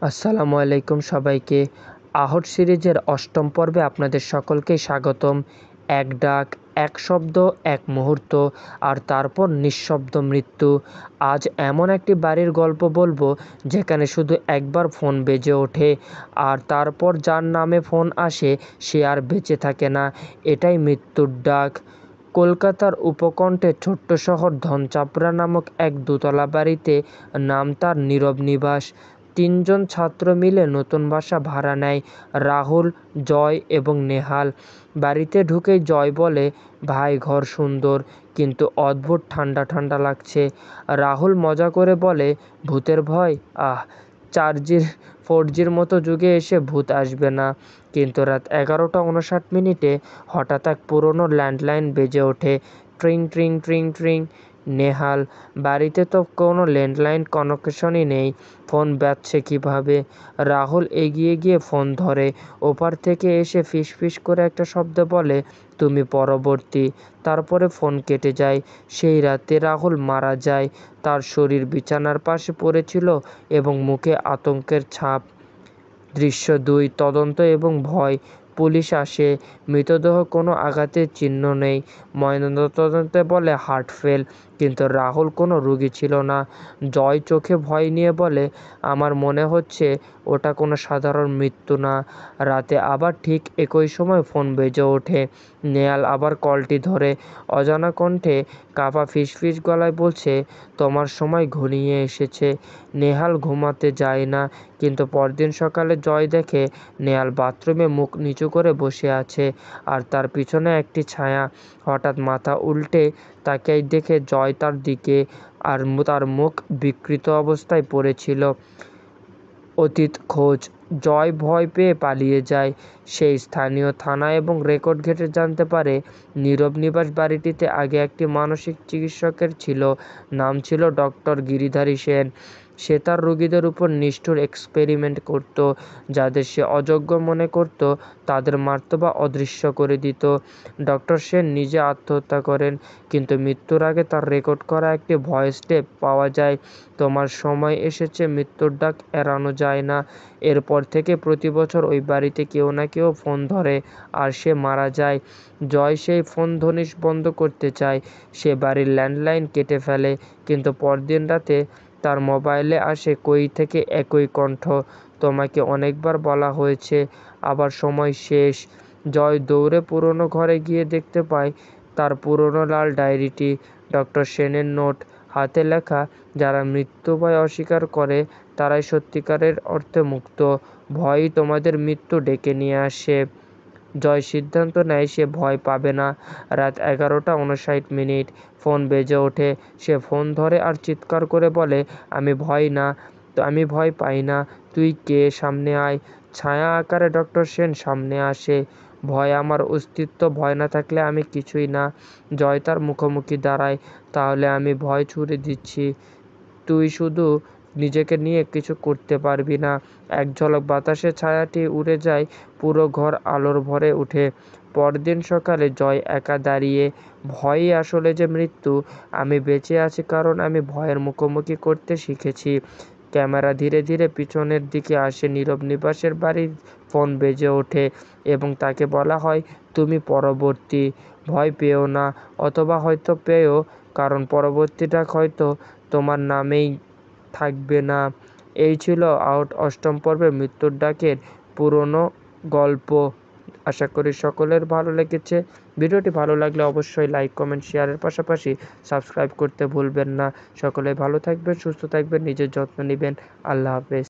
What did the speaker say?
আসসালামু আলাইকুম সবাইকে। আহট সিরিজের অষ্টম পর্বে আপনাদের সকলকেই স্বাগতম। এক ডাক, এক শব্দ, এক মুহূর্ত, আর তারপর নিঃশব্দ মৃত্যু। আজ এমন একটি বাড়ির গল্প বলবো যেখানে শুধু একবার ফোন বেজে ওঠে, আর তারপর যার নামে ফোন আসে সে আর বেঁচে থাকে না। এটাই মৃত্যুর ডাক। কলকাতার উপকণ্ঠে ছোট্ট শহর ধনচাপড়া নামক এক দোতলা বাড়িতে, নাম তার নীরব নিবাস। তিনজন ছাত্র মিলে নতুন বাসা ভাড়া নেয়, রাহুল, জয় এবং নেহাল। বাড়িতে ঢুকেই জয় বলে, ভাই ঘর সুন্দর, কিন্তু অদ্ভুত ঠান্ডা ঠান্ডা লাগছে। রাহুল মজা করে বলে, ভূতের ভয়? আহ, 4Gর মতো যুগে এসে ভূত আসবে না। কিন্তু রাত 11টা 59 মিনিটে হঠাৎ এক পুরনো ল্যান্ডলাইন বেজে ওঠে। ট্রিং ট্রিং ট্রিং ট্রিং। নেহাল, বাড়িতে তো কোনো ল্যান্ডলাইন কানেকশনই নেই, ফোন বাজছে কীভাবে? রাহুল এগিয়ে গিয়ে ফোন ধরে। ওপার থেকে এসে ফিসফিস করে একটা শব্দ বলে, তুমি পরবর্তী। তারপরে ফোন কেটে যায়। সেই রাতে রাহুল মারা যায়। তার শরীর বিছানার পাশে পড়েছিল এবং মুখে আতঙ্কের ছাপ। দৃশ্য 2, তদন্ত এবং ভয়। পুলিশ আসে। মৃতদেহ কোনো আঘাতের চিহ্ন নেই। ময়নাতদন্তে বলে হার্ট ফেল, কিন্তু রাহুল কোনো রোগী ছিল না। জয় চোখে ভয় নিয়ে বলে, আমার মনে হচ্ছে ওটা কোনো সাধারণ মৃত্যু না। রাতে আবার ঠিক একই সময় ফোন বেজে ওঠে। নেহাল আবার কলটি ধরে। অজানা কণ্ঠে কাঁপা ফিসফিস গলায় বলছে, তোমার সময় ঘনিয়ে এসেছে। নেহাল ঘুমাতে যায় না, কিন্তু পরদিন সকালে জয় দেখে নেহাল বাথরুমে মুখ নিচু করে বসে আছে, আর তার পিছনে একটি ছায়া। হঠাৎ মাথা উল্টে তাকিয়ে দেখে জয় তার দিকে, আর তার মুখ বিকৃত অবস্থায় পড়েছিল। অতীত খোঁজ। জয় ভয় পেয়ে পালিয়ে যায়। সেই স্থানীয় থানা এবং রেকর্ড ঘেঁটে জানতে পারে, নীরব নিবাস বাড়িটিতে আগে একটি মানসিক চিকিৎসকের ছিল। নাম ছিল ডক্টর গিরিধারী সেন। সে তার রোগীদের উপর নিষ্ঠুর এক্সপেরিমেন্ট করত। যাদের সে অযোগ্য মনে করত তাদের মারত বা অদৃশ্য করে দিত। ডক্টর সেন নিজে আত্মহত্যা করেন, কিন্তু মৃত্যুর আগে তার রেকর্ড করা একটি ভয়েস টেপ পাওয়া যায়, তোমার সময় এসেছে, মৃত্যুর ডাক এড়ানো যায় না। এরপর থেকে প্রতি বছর ওই বাড়িতে কেউ না কেউ ফোন ধরে, আর সে মারা যায়। জয় সেই ফোন ধ্বনি বন্ধ করতে চায়। সে বাড়ির ল্যান্ডলাইন কেটে ফেলে, কিন্তু পরদিন রাতে তার মোবাইলে আসে কই থেকে একই কণ্ঠ, তোমাকে অনেকবার বলা হয়েছে, আবার সময় শেষ। জয় দৌড়ে পুরনো ঘরে গিয়ে দেখতে পায় তার পুরনো লাল ডায়েরিটি, ডক্টর সেনের নোট, হাতে লেখা, যারা মৃত্যু ভয় অস্বীকার করে তারাই সত্যিকারের অর্থে মুক্ত। ভয়ই তোমাদের মৃত্যু ডেকে নিয়ে আসে। জয় সিদ্ধান্ত নেয় সে ভয় পাবে না। রাত 11টা 59 মিনিট, ফোন বেজে ওঠে। সে ফোন ধরে আর চিৎকার করে বলে, আমি ভয় পাই না, তুই কে, সামনে আয়। ছায়া আকারে ডক্টর সেন সামনে আসে। ভয় আমার অস্তিত্ব, ভয় না থাকলে আমি কিছুই না। জয় তার মুখোমুখি দাঁড়ায়। তাহলে আমি ভয় ছুড়ে দিচ্ছি, তুই শুধু নিজেকে নিয়ে কিছু করতে পারবি না। এক ঝলক বাতাসে ছায়াটি উড়ে যায়, পুরো ঘর আলোর ভরে ওঠে। পরদিন সকালে জয় একা দাঁড়িয়ে, ভয়ই আসলে যে মৃত্যু। আমি বেঁচে আছি কারণ আমি ভয়ের মুখোমুখি করতে শিখেছি। ক্যামেরা ধীরে ধীরে পিছনের দিকে আসে। নীরব নিবাসের বাড়ির ফোন বেজে ওঠে এবং তাকে বলা হয়, তুমি পরবর্তী, ভয় পেও না, অথবা হয়তো পেও, কারণ পরবর্তী ডাক হয়তো তোমার নামেই থাকবে না। এই ছিল আউট অষ্টম পর্বে মৃত্যুর ডাকের পুরনো গল্প। আশা করি সকলের ভালো লেগেছে। ভিডিওটি ভালো লাগলে অবশ্যই লাইক, কমেন্ট, শেয়ারের পাশাপাশি সাবস্ক্রাইব করতে ভুলবেন না। সকলে ভালো থাকবেন, সুস্থ থাকবেন, নিজের যত্ন নেবেন। আল্লাহ হাফেজ।